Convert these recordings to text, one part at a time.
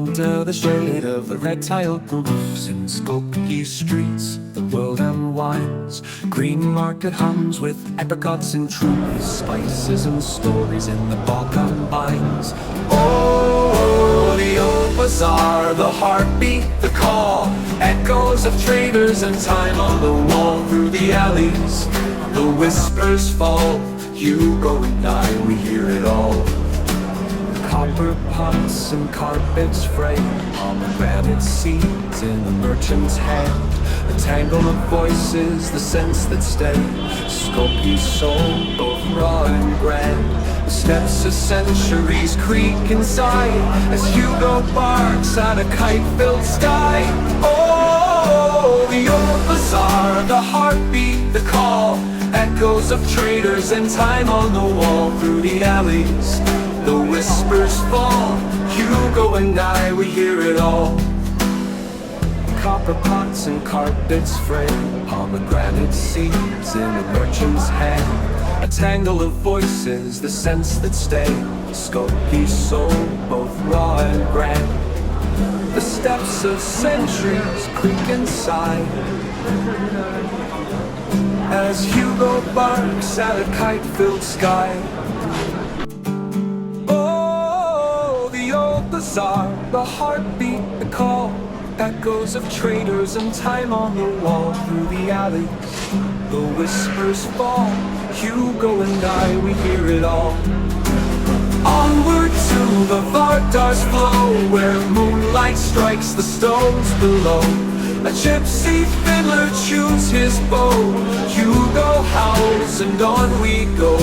Under the shade of the red tiled roofs in Skopje streets, the world unwinds. Green market hums with apricots and truths, spices and stories in the Balkan vines. Oh, the old bazaar, the heartbeat, the call, echoes of traders and time on the wall. Through the alleys, the whispers fall. You go and I, we hear it all. Copper pots and carpets frayed, pomegranate seeds in the merchant's hand. A tangle of voices, the sense that stay. Skopje's soul, both raw and grand. The steps of centuries creak inside as Hugo barks at a kite-filled sky. Oh, the old bazaar, the heartbeat, the call, echoes of traders and time on the wall. Through the alleys, the whispers fall. Hugo and I, we hear it all. Copper pots and carpets frayed, pomegranate seeds in a merchant's hand. A tangle of voices, the sense that stay. Skopje's soul, both raw and grand. The steps of centuries creak inside as Hugo barks at a kite-filled sky. Bazaar, the heartbeat, the call, echoes of traders and time on the wall. Through the alleys, the whispers fall. Hugo and I, we hear it all. Onward to the Vardar's flow, where moonlight strikes the stones below. A gypsy fiddler chews his bow. Hugo howls and on we go.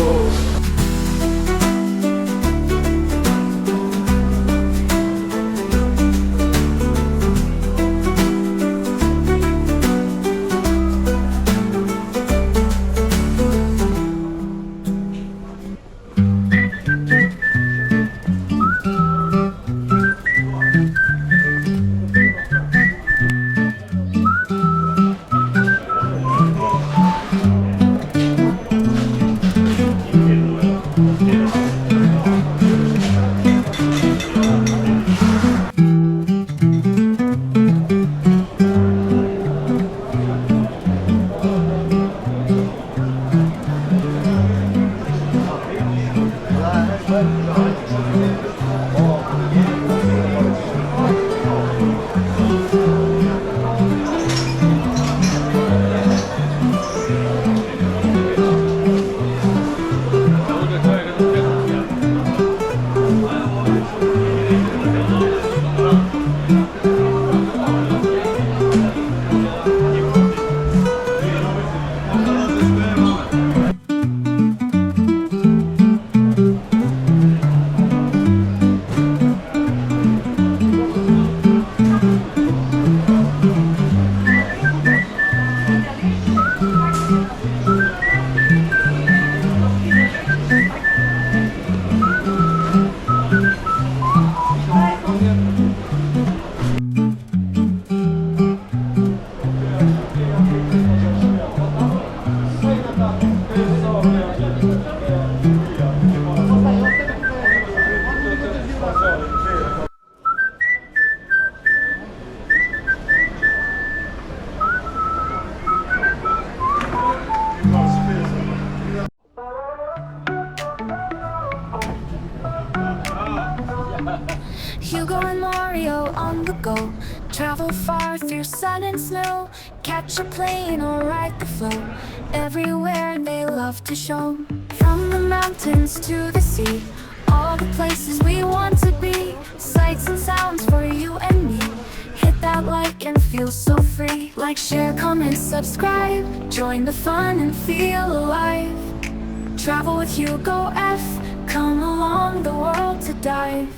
Hugo and Mario on the go, travel far through sun and snow, catch a plane or ride the flow. Everywhere they love to show, from the mountains to the sea, all the places we want to be. Sights and sounds for you and me. Hit that like and feel so free. Like, share, comment, subscribe, join the fun and feel alive. Travel with Hugo F, come along the world to dive.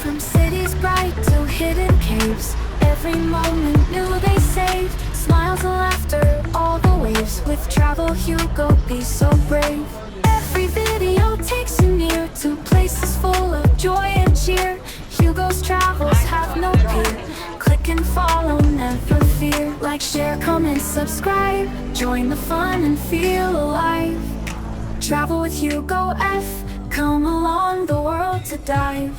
From cities bright to hidden caves, every moment new they save. Smiles and laughter, all the waves. With travel Hugo, be so brave. Every video takes you near to places full of joy and cheer. Hugo's travels have no peer. Click and follow, never fear. Like, share, comment, subscribe. vibe, join the fun and feel alive. Travel with Hugo F, come along the world to dive.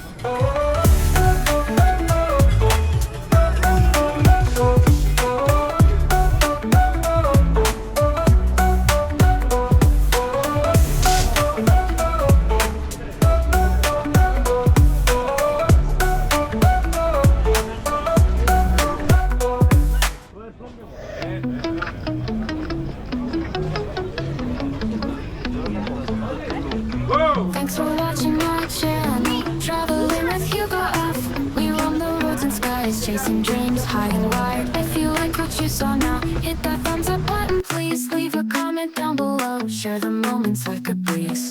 Thanks for watching my channel, traveling with Hugo F. We roam the roads and skies, chasing dreams high and wide. If you like what you saw now, hit that thumbs up button please. Leave a comment down below, share the moments like a breeze.